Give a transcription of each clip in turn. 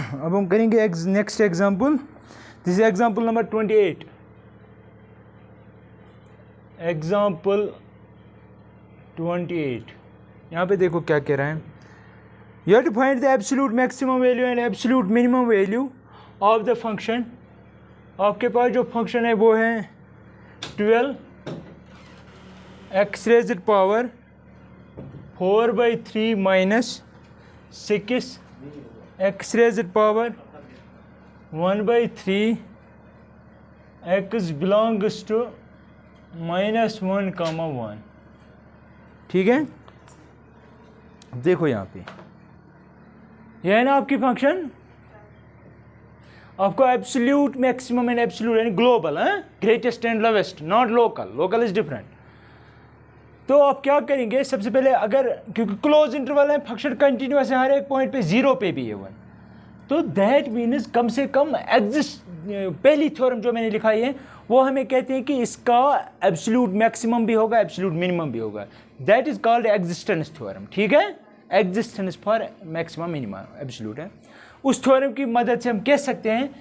अब हम करेंगे next example. This is example number 28। Example 28, यहाँ पे देखो क्या कह रहा है। You have to find the absolute maximum value and absolute minimum value of the function. आपके पास जो फंक्शन है वो है 12 x raised power 4/3 minus 6 x raised power 1/3 x belongs to -1, ठीक है। देखो यहाँ पे यह है ना आपकी फंक्शन। आपको एब्सोल्यूट मैक्सिमम एंड एब्सोल्यूट यानी ग्लोबल है, greatest and lowest, not local. Local is different. तो आप क्या करेंगे, सबसे पहले अगर क्योंकि क्लोज इंटरवल है, फंक्शन कंटिन्यूअस है, हर एक पॉइंट पे 0 पे भी है 1, तो दैट मीन्स कम से कम एग्जिस्ट। पहली थ्योरम जो मैंने लिखाई है वो हमें कहते हैं कि इसका एब्सोल्यूट मैक्सिमम भी होगा, एब्सोल्यूट मिनिमम भी होगा। That is called existence theorem, ठीक है। Existence for maximum minimum absolute है। उस थ्योरम की मदद से हम कह सकते हैं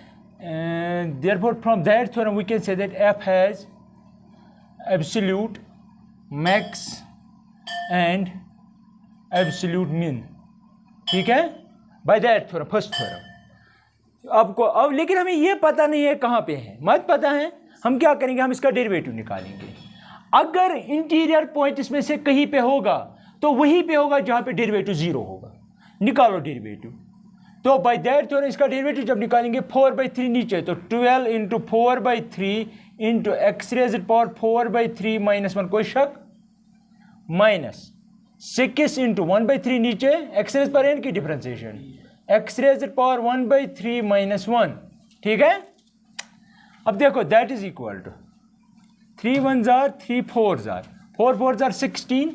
therefore from that theorem we can say that F has absolute max and absolute min, ठीक है, by that theorem, first theorem. आपको अब लेकिन हमें ये पता नहीं है कहाँ पे है, मत पता है। हम क्या करेंगे, हम इसका डेरिवेटिव निकालेंगे। अगर इंटीरियर पॉइंट इसमें से कहीं पे होगा तो वहीं पे होगा जहाँ पे डेरिवेटिव 0 होगा। निकालो डेरिवेटिव। तो बाय दैट थ्योरम इसका डेरिवेटिव जब निकालेंगे 4/3 नीचे, तो 12 into 4/3 into x raised power 4/3 -1, कोई शक, माइनस 6 इंटू 1/3 नीचे, एक्स रेज़्ड पावर n की डिफरेंशिएशन, एक्स रेज़्ड पावर 1/3 -1, ठीक है। अब देखो that is equal to 3 1s are 3 4s are 4 4s are 16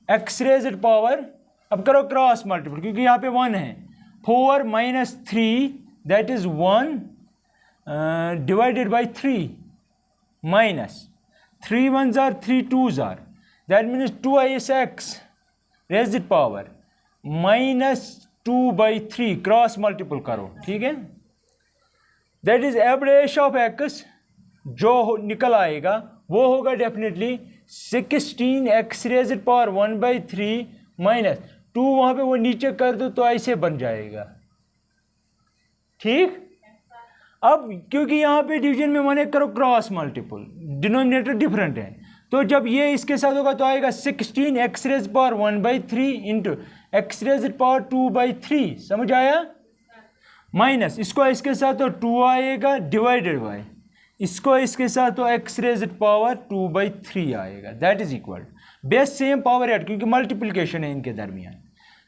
x raised power, अब करो क्रॉस मल्टीपल क्योंकि यहाँ पे 1 है, 4 - 3 that is 1 divided by 3 minus 3 1s are 3 2s are that means 2x raised power -2/3 cross multiple करो, ठीक है। That is average of x, जो निकल आएगा वो होगा definitely 16 x raised power 1/3 minus 2, वहाँ पे वो नीचे कर दो तो ऐसे बन जाएगा, ठीक। अब क्योंकि यहाँ पे डिवीजन में माने करो क्रॉस मल्टीपल, डिनोमिनेटर डिफरेंट है, तो जब ये इसके साथ होगा तो आएगा 16 x raised power 1/3 into x raised power 2/3, समझ आया। माइनस इसको इसके साथ तो 2 आएगा डिवाइडेड बाय इसको इसके साथ तो एक्स रेज़्ड पावर 2/3 आएगा। That is equal base same power add क्योंकि मल्टीप्लिकेशन है इनके दरमियान,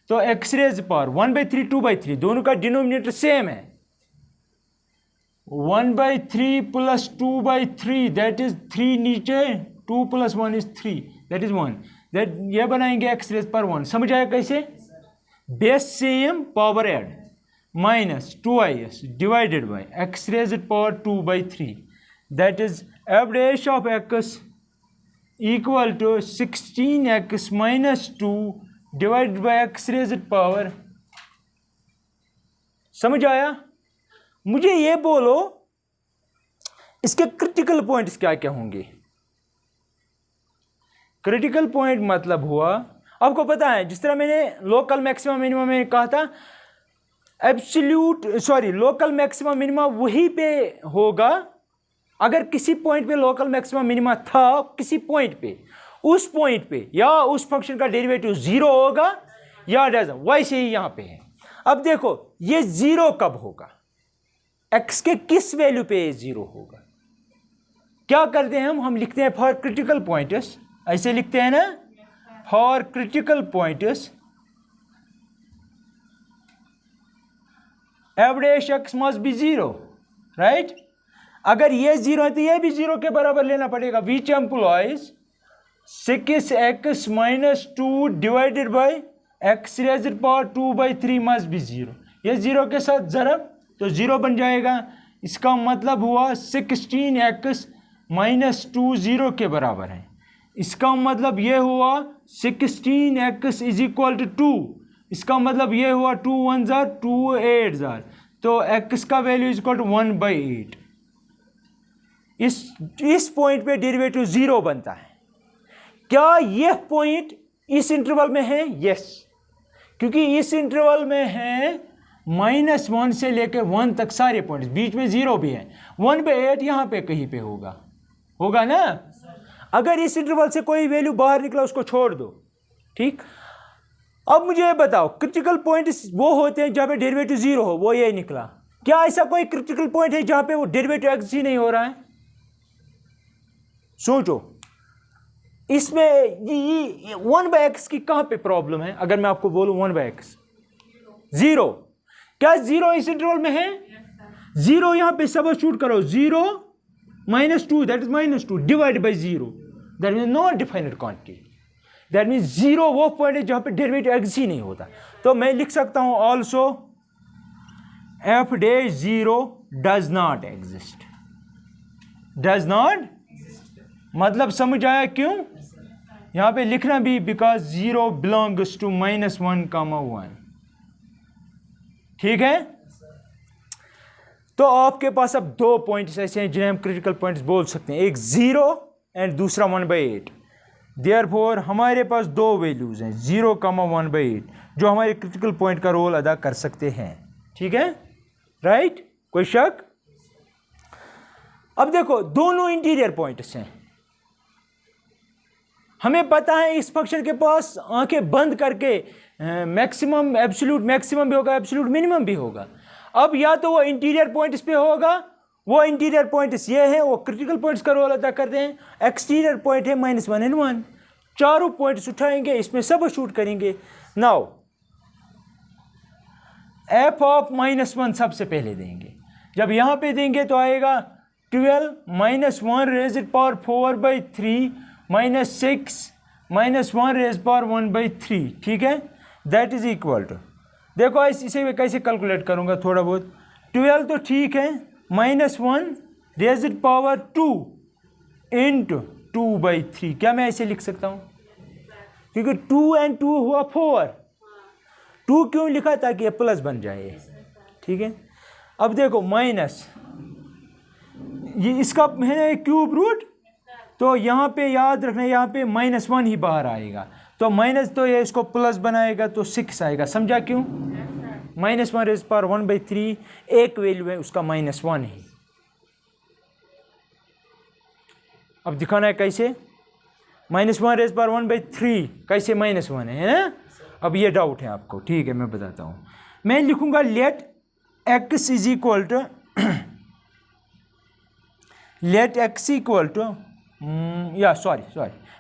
तो एक्स रेज़्ड पावर 1/3 2/3 दोनों का डिनोमिनेटर सेम है, 1/3 प्लस 2/3 दैट इज 3 नीचे, 2 + 1 इज 3 दैट इज 1, दैट ये बनाएंगे एक्स रेज़्ड पावर 1, समझ आया कैसे। Base same power add minus 2is divided by x raised power 2/3 that is average of x equal to 16x - 2 divided by x raised power, समझ आया। मुझे ये बोलो इसके क्रिटिकल पॉइंट्स क्या क्या होंगे। क्रिटिकल पॉइंट मतलब हुआ, आपको पता है जिस तरह मैंने लोकल मैक्सिमम मिनिमम में कहा था, लोकल मैक्सिमम मिनिमा वहीं पे होगा अगर किसी पॉइंट पे लोकल मैक्सिमम मिनिमा था, किसी पॉइंट पे, उस पॉइंट पे या उस फंक्शन का डेरिवेटिव 0 होगा या डज, वैसे ही यहां पे है। अब देखो ये 0 कब होगा, x के किस वैल्यू पे 0 होगा। क्या करते हैं हम लिखते हैं फॉर क्रिटिकल पॉइंट्स, ऐसे लिखते हैं ना, for critical points average x must be 0, right. अगर ये 0 है तो ये भी 0 के बराबर लेना पड़ेगा, which implies 6x - 2 divided by x raised power 2/3 must be 0। ये 0 के साथ ज़रब तो 0 बन जाएगा, इसका मतलब हुआ 16x - 2 0 के बराबर है। इसका मतलब ये हुआ 16x = 2 इसका मतलब ये हुआ 2 1 जार 2 8 जार, तो x का वैल्यू इज इक्वल टू 1/8। इस पॉइंट पे डेरिवेटिव 0 बनता है। क्या यह पॉइंट इस इंटरवल में है? यस, क्योंकि इस इंटरवल में है -1 से लेकर 1 तक सारे पॉइंट्स, बीच में 0 भी है। 1/8 यहाँ पे कहीं पे होगा ना। अगर इस इंटरवल से कोई वैल्यू बाहर निकला उसको छोड़ दो, ठीक। अब मुझे ये बताओ, क्रिटिकल पॉइंट वो होते हैं जहाँ पे डेरिवेटिव 0 हो, वो ये निकला। क्या ऐसा कोई क्रिटिकल पॉइंट है जहाँ पे वो डेरिवेटिव x ही नहीं हो रहा है? सोचो, इसमें 1/x की कहाँ पे प्रॉब्लम है? अगर मैं आपको बोलूँ 1/x 0, क्या 0 इस इंटरवल में है? 0 यहाँ पे सब्स्टिट्यूट करो, 0 -2 that is -2 divide by 0 that mean non defined quantity. That mean 0 वो पॉइंट है जहाँ पे डेरिवेटिव x ही नहीं होता। तो मैं लिख सकता हूँ also f day 0 does not exist. Does not मतलब समझ आया क्यों? यहाँ पे लिखना भी बिकॉज 0 बिलोंग्स टू -1, 1। ठीक है। तो आपके पास अब 2 पॉइंट्स ऐसे हैं जिन्हें हम क्रिटिकल पॉइंट्स बोल सकते हैं, एक 0 एंड दूसरा 1/8। देयरफॉर हमारे पास 2 वैल्यूज हैं 0, 1/8 जो हमारे क्रिटिकल पॉइंट का रोल अदा कर सकते हैं। ठीक है, राइट? कोई शक? अब देखो, दोनों इंटीरियर पॉइंट्स हैं। हमें पता है इस फंक्शन के पास आंखें बंद करके मैक्सिमम, एब्सोल्यूट मैक्सिमम भी होगा, एब्सोल्यूट मिनिमम भी होगा। अब या तो वो इंटीरियर पॉइंट्स पे होगा, वो इंटीरियर पॉइंट्स ये हैं, वो क्रिटिकल पॉइंट्स का रोल अदा करते हैं। एक्सटीरियर पॉइंट है -1 and 1, चारों पॉइंट्स उठाएंगे, इसमें सब शूट करेंगे। नाउ f ऑफ -1 सबसे पहले देंगे। जब यहां पे देंगे तो आएगा 12 -1 रेज़ पावर 4/3 -6 -1 रेज़ पावर 1/3। ठीक है, दैट इज इक्वल टू, देखो इसे मैं कैसे कैलकुलेट करूंगा थोड़ा बहुत। 12 तो ठीक है, -1 रेज़ पावर 2 इंटू 2/3। क्या मैं ऐसे लिख सकता हूँ? क्योंकि 2 and 2 हुआ 4। 2 क्यों लिखा? ताकि ये प्लस बन जाए। ठीक है, अब देखो माइनस, ये इसका है क्यूब रूट, तो यहाँ पे याद रखना, यहाँ पे -1 ही बाहर आएगा, तो माइनस तो ये इसको प्लस बनाएगा तो 6 आएगा। समझा क्यों? -1 रेज़ पावर 1/3 एक वैल्यू है उसका -1 ही। अब दिखाना है कैसे। -1 रेज़ पावर 1/3 कैसे -1 है ना? अब ये डाउट है आपको, ठीक है, मैं बताता हूँ। मैं लिखूंगा let x is equal to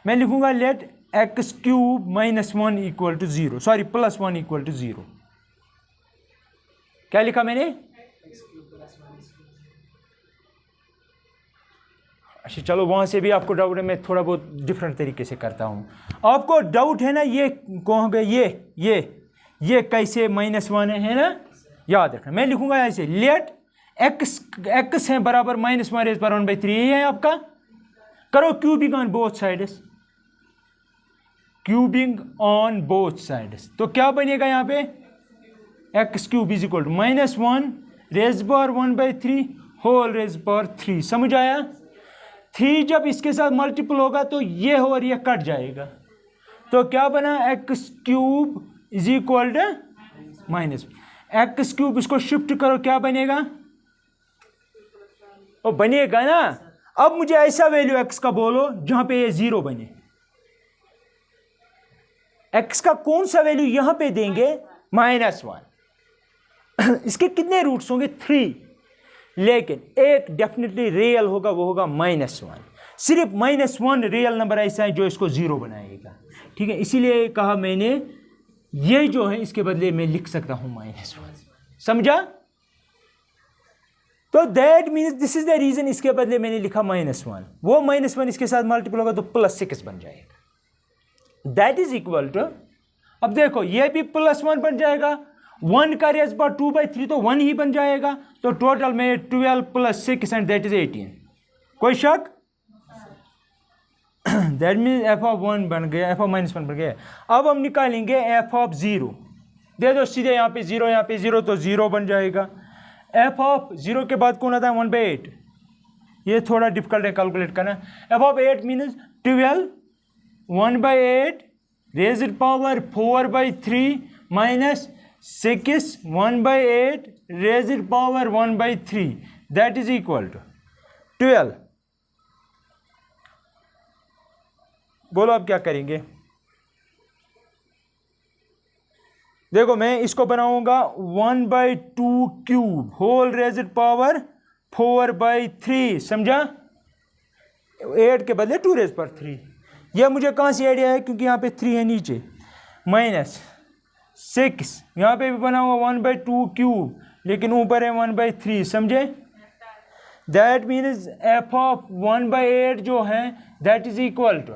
मैं लिखूंगा let x cube -1 equal to 0, sorry +1 equal to 0। क्या लिखा मैंने? अच्छा चलो, वहाँ से भी आपको डाउट है, मैं थोड़ा बहुत डिफरेंट तरीके से करता हूँ। आपको डाउट है ना, ये कौन गया, ये कैसे -1 है ना? याद रखना, मैं लिखूंगा ऐसे लेट x है बराबर -1 रेज़ पावर 1/3, ये है आपका। करो cubing on both sides, cubing on both sides, तो क्या बनेगा यहाँ पे? x cube is equal to -1 raise power 1/3 whole raise power 3। समझ आया? 3 जब इसके साथ मल्टीपल होगा तो ये हो और ये कट जाएगा, तो क्या बना? x cube is equal to -x cube, इसको शिफ्ट करो, क्या बनेगा? ओ बनेगा ना। अब मुझे ऐसा वैल्यू x का बोलो जहां पे ये 0 बने। x का कौन सा वैल्यू यहां पे देंगे? -1। इसके कितने रूट्स होंगे? 3, लेकिन एक डेफिनेटली रियल होगा, वो होगा -1। सिर्फ -1 रियल नंबर ऐसा है जो इसको 0 बनाएगा। ठीक है, इसीलिए कहा मैंने ये जो है इसके बदले में लिख सकता हूं -1। समझा? तो that means this is the reason इसके बदले मैंने लिखा -1। वो -1 इसके साथ मल्टीपल होगा तो +6 बन जाएगा। दैट इज इक्वल टू, अब देखो ये भी +1 बन जाएगा, 1 का रेज़ पावर 2/3 तो 1 ही बन जाएगा, तो टोटल में 12 + 6 एंड दैट इज 18। कोई शक? दैट मीन्स f(1) बन गया, f(-1) बन गया। अब हम निकालेंगे f(0). दे दो सीधे, यहाँ पे 0 यहाँ पे 0 तो 0 बन जाएगा। एफ ऑफ 0 के बाद कौन आता है 1/8, ये थोड़ा डिफिकल्ट है कैलकुलेट करना। F of 8 means 12 1/8 raised power 4/3 minus 6 1/8 raised power 1/3 that is equal to 12। बोलो अब क्या करेंगे। देखो मैं इसको बनाऊंगा 1/2 क्यूब होल रेज्ड पावर 4/3, समझा, 8 के बदले 2 रेज़ पावर 3। यह मुझे कहाँ से आइडिया है, क्योंकि यहाँ पे 3 है नीचे, माइनस 6 यहाँ पे भी बना हुआ 1/2 क्यूब लेकिन ऊपर है 1/3, समझे। दैट मीन्स एफ ऑफ 1/8 जो है दैट इज इक्वल टू,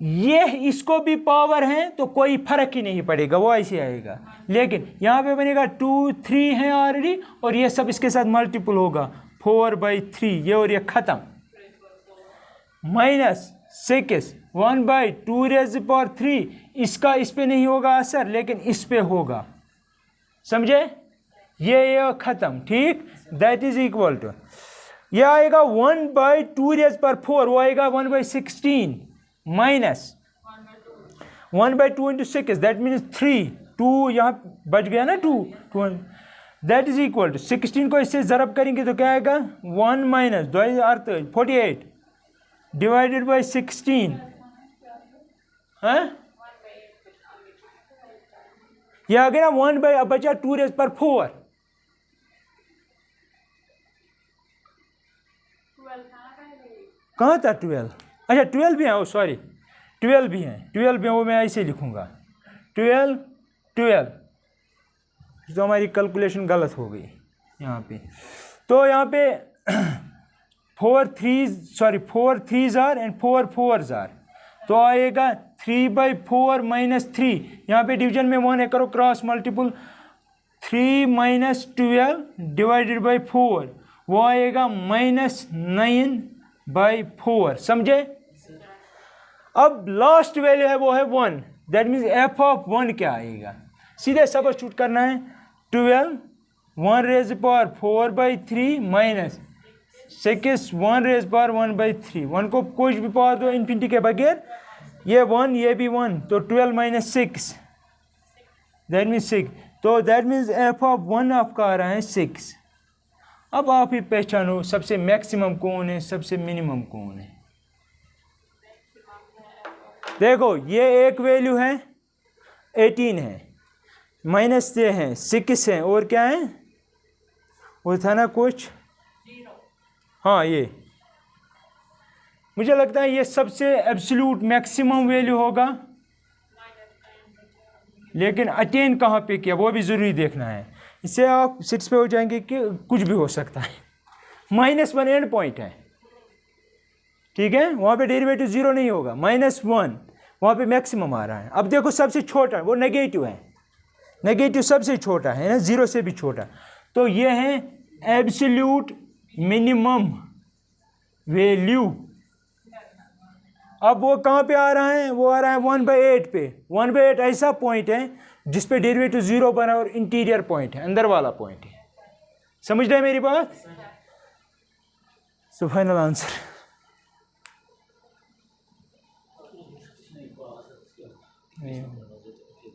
ये इसको भी पावर है तो कोई फर्क ही नहीं पड़ेगा, वो ऐसे आएगा, लेकिन यहाँ पे बनेगा 2 3 है ऑलरेडी और ये सब इसके साथ मल्टीपल होगा 4/3, ये और ये खत्म, माइनस 6 1/2 रेज़ पावर 3, इसका इस पे नहीं होगा असर लेकिन इस पे होगा, समझे, ये खत्म, ठीक। दैट इज इक्वल टू, ये आएगा 1/2 रेज़ पावर 4, वो आएगा 1/16 माइनस 1/2 इंटू 6 दैट मीन्स 3, 2 यहाँ बच गया ना 2 दैट इज इक्वल टू 16 को इससे ज़रब करेंगे तो क्या आएगा 1 माइनस 2 48 डिवाइडेड बाई 16, हाँ यह आ गया ना 1 बाई, अब बचा 2 रेज़ पावर 4, कहाँ था 12, अच्छा 12 भी है, ओ सॉरी 12 भी हैं, वो मैं ऐसे लिखूँगा 12 तो हमारी कैलकुलेशन गलत हो गई यहाँ पे, तो यहाँ पे 4 3s are and 4 4s are, तो आएगा 3/4 माइनस 3, यहाँ पे डिवीजन में 1 है, करो cross multiple, 3 minus 12 divided by 4, वो आएगा -9/4, समझे। अब लास्ट वैल्यू है वो है 1, दैट मीन्स एफ ऑफ 1 क्या आएगा, सीधे सब्स्टिट्यूट करना है 12 1 raise power 4/3 minus 6 1 raise power 1/3, 1 को कुछ भी पावर दो इन्फिनिटी के बगैर, ये 1 ये भी 1, तो 12 माइनस 6 दैट मीन्स 6, तो दैट मीन्स एफ ऑफ 1 आपका आ रहा है 6। अब आप ही पहचानो सबसे मैक्सिमम कौन है, सबसे मिनिमम कौन है। देखो ये एक वैल्यू है 18 है, माइनस से है 6 है, और क्या है वो था ना कुछ, हाँ ये मुझे लगता है ये सबसे एब्सोल्यूट मैक्सिमम वैल्यू होगा, लेकिन अटेन कहाँ पे किया वो भी ज़रूरी देखना है, इससे आप सिट्स पे हो जाएंगे कि कुछ भी हो सकता है। -1 एंड पॉइंट है, ठीक है, वहाँ पे डेरिवेटिव 0 नहीं होगा, -1 वहाँ पे मैक्सिमम आ रहा है। अब देखो सबसे छोटा वो नेगेटिव है, नेगेटिव सबसे छोटा है ना, 0 से भी छोटा, तो ये है एब्सोल्यूट मिनिमम वैल्यू। अब वो कहाँ पे आ रहा है, वो आ रहा है 1/8 पे, 1/8 ऐसा पॉइंट है जिस पे डेरिवेटिव 0 बना और इंटीरियर पॉइंट है, अंदर वाला पॉइंट है, समझ रहे मेरी बात। So final answer